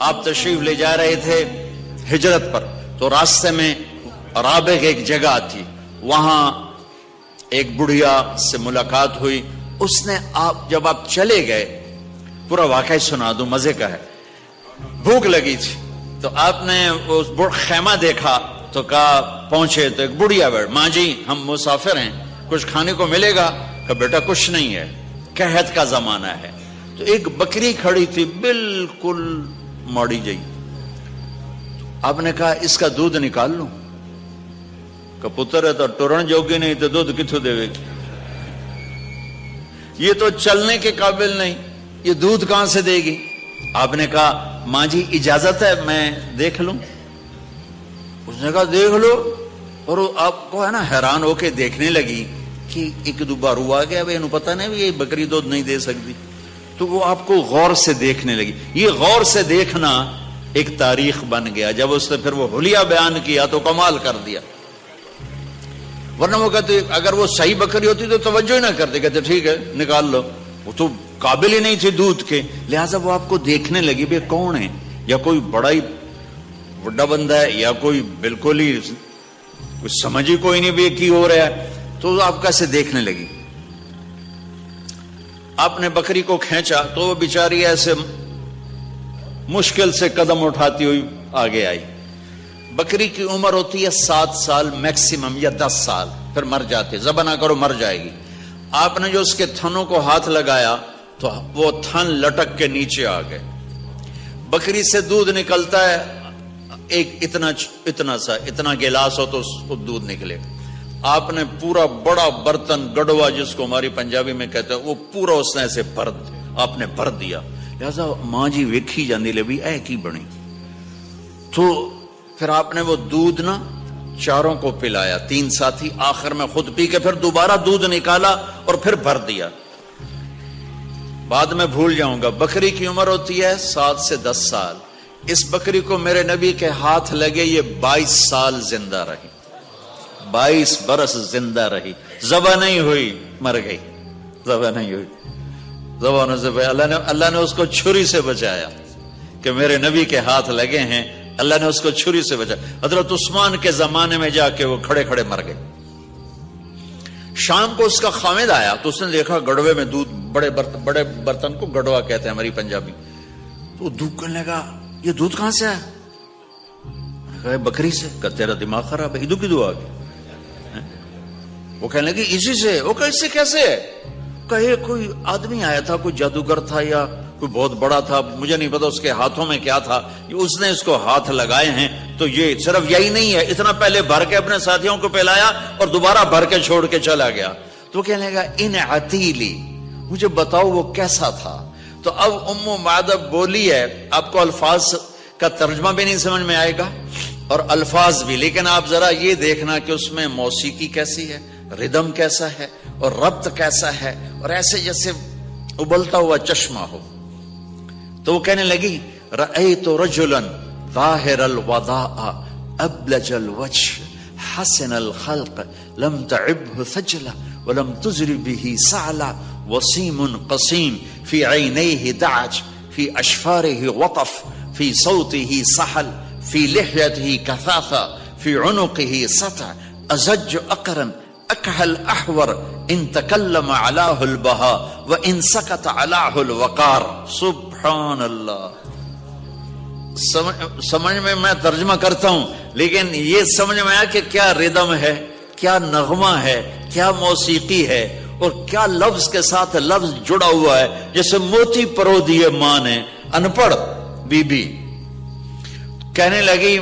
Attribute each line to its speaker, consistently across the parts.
Speaker 1: آپ تشریف لے جا رہے تھے ہجرت پر، تو راستے میں رابغ ایک جگہ تھی، وہاں ایک بڑھیا سے ملاقات ہوئی. اس نے جب آپ چلے گئے، پورا واقعہ سنا دوں، مزے کا ہے. بھوک لگی تھی تو آپ نے اس خیمہ دیکھا تو کہا، پہنچے تو ایک بڑھیا بیٹھ، ماں جی ہم مسافر ہیں، کچھ کھانے کو ملے گا؟ کہ بیٹا کچھ نہیں ہے، قحط کا زمانہ ہے. تو ایک بکری کھڑی تھی بالکل موڑی جئی. آپ نے کہا اس کا دودھ نکال لوں؟ کہ پتر ہے تو ٹورن جوگی نہیں تو دودھ کتوں دے گی، یہ تو چلنے کے قابل نہیں، یہ دودھ کہاں سے دے گی؟ آپ نے کہا ماں جی اجازت ہے میں دیکھ لوں؟ اس نے کہا دیکھ لو. اور آپ کو ہے نا حیران ہو کے دیکھنے لگی کہ ایک دو بار ہوا گیا، انہوں پتہ نہیں یہ بکری دودھ نہیں دے سکتی. تو وہ آپ کو غور سے دیکھنے لگی. یہ غور سے دیکھنا ایک تاریخ بن گیا. جب اس نے پھر وہ حلیہ بیان کیا تو کمال کر دیا. ورنہ وہ کہتے اگر وہ صحیح بکری ہوتی تو توجہ ہی نہ کرتے، کہتے ٹھیک ہے نکال لو. وہ تو قابل ہی نہیں تھی دودھ کے، لہٰذا وہ آپ کو دیکھنے لگی بے کون ہے، یا کوئی بڑا ہی بڑا بندہ ہے، یا کوئی بالکل ہی کچھ سمجھ ہی کوئی نہیں بھی کی ہو رہا ہے. تو آپ کیسے دیکھنے لگی. آپ نے بکری کو کھینچا تو وہ بیچاری ایسے مشکل سے قدم اٹھاتی ہوئی آگے آئی. بکری کی عمر ہوتی ہے 7 سال میکسیمم یا 10 سال، پھر مر جاتے، ذبح نہ کرو مر جائے گی. آپ نے جو اس کے تھنوں کو ہاتھ لگایا تو وہ تھن لٹک کے نیچے آ گئے. بکری سے دودھ نکلتا ہے ایک اتنا گلاس ہو تو اس کو دودھ نکلے. آپ نے پورا بڑا برتن گڑوا جس کو ہماری پنجابی میں کہتے ہیں وہ پورا اس نے ایسے آپ نے بھر دیا. لہذا ماں جی ویکھی جاندی لے بھی اے کی بنی. تو پھر آپ نے وہ دودھ نا چاروں کو پلایا، 3 ساتھی، آخر میں خود پی کے پھر دوبارہ دودھ نکالا اور پھر بھر دیا. بعد میں بھول جاؤں گا. بکری کی عمر ہوتی ہے 7 سے 10 سال. اس بکری کو میرے نبی کے ہاتھ لگے، یہ 22 سال زندہ رہی، 22 برس زندہ رہی، ذبح نہیں ہوئی، مر گئی، ذبح نہیں ہوئی. ذبح ہونے سے اللہ نے اس کو چھری سے بچایا کہ میرے نبی کے ہاتھ لگے ہیں، اللہ نے اس کو چھری سے بچایا. حضرت عثمان کے زمانے میں جا کے وہ کھڑے کھڑے مر گئے. شام کو اس کا خامد آیا تو اس نے دیکھا گڑوے میں دودھ، بڑے برتن کو گڑوا کہتے ہیں ہماری پنجابی. تو دودھ کرنے لگا، یہ دودھ کہاں سے آیا؟ بکری سے. کہ تیرا دماغ خراب ہے، ادو کدو آ گیا؟ وہ کہنے لگی اسی سے. وہ کہ اس سے کیسے؟ کہ کوئی آدمی آیا تھا، کوئی جادوگر تھا یا کوئی بہت بڑا تھا، مجھے نہیں پتا اس کے ہاتھوں میں کیا تھا، اس نے اس کو ہاتھ لگائے ہیں. تو یہ صرف یہی نہیں ہے، اتنا پہلے بھر کے اپنے ساتھیوں کو پلایا اور دوبارہ بھر کے چھوڑ کے چلا گیا. تو کہنے لگا ان عتیلی، مجھے بتاؤ وہ کیسا تھا. تو اب ام معدب بولی ہے، آپ کو الفاظ کا ترجمہ بھی نہیں سمجھ میں آئے گا اور الفاظ بھی، لیکن آپ ذرا یہ دیکھنا کہ اس میں موسیقی کیسی ہے، ردم کیسا ہے اور ربط کیسا ہے، اور ایسے جیسے ابلتا ہوا چشمہ ہو. تو وہ کہنے لگی رأیت رجلا ظاہر الوضاء ابلج الوجه حسن الخلق لم تعبه ثجلا ولم تزر به سعلا وسيم قصيم في عينيه دعج في أشفاره وطف في صوته سحل في لحيته كثافة في عنقه سطع أزج أقرا أكحل أحور إن تكلم علاه البهاء وإن سكت علاه الوقار. سبحان اللہ. سمجھ میں ترجمہ کرتا ہوں، لیکن یہ سمجھ میں آیا کہ کیا ردم ہے، کیا نغمہ ہے، کیا موسیقی ہے، اور کیا لفظ کے ساتھ لفظ جڑا ہوا ہے. جیسے موتی پرو دیے ماں نے، ان پڑھ بی بی کہنے لگی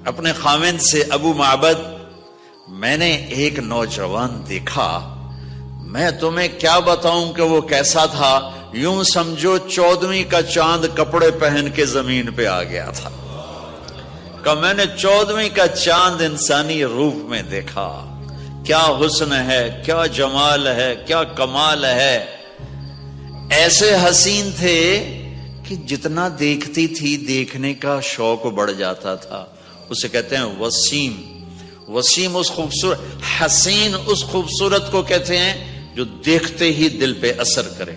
Speaker 1: اپنے خاوند سے، ابو معبد میں نے ایک نوجوان دیکھا، میں تمہیں کیا بتاؤں کہ وہ کیسا تھا، یوں سمجھو 14ویں کا چاند کپڑے پہن کے زمین پہ آ گیا تھا. کہ میں نے 14ویں کا چاند انسانی روپ میں دیکھا. کیا حسن ہے، کیا جمال ہے، کیا کمال ہے. ایسے حسین تھے کہ جتنا دیکھتی تھی دیکھنے کا شوق بڑھ جاتا تھا. اسے کہتے ہیں وسیم. وسیم اس خوبصورت، حسین اس خوبصورت کو کہتے ہیں جو دیکھتے ہی دل پہ اثر کرے.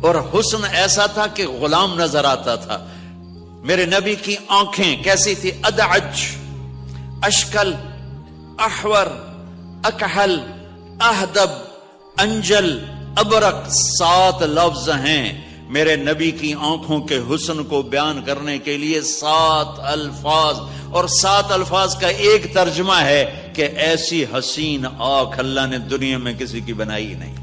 Speaker 1: اور حسن ایسا تھا کہ غلام نظر آتا تھا. میرے نبی کی آنکھیں کیسی تھی؟ ادعج، اشکل، احور، اکحل، اہدب، انجل، ابرق، 7 لفظ ہیں میرے نبی کی آنکھوں کے حسن کو بیان کرنے کے لیے. 7 الفاظ، اور 7 الفاظ کا ایک ترجمہ ہے کہ ایسی حسین آنکھ اللہ نے دنیا میں کسی کی بنائی نہیں.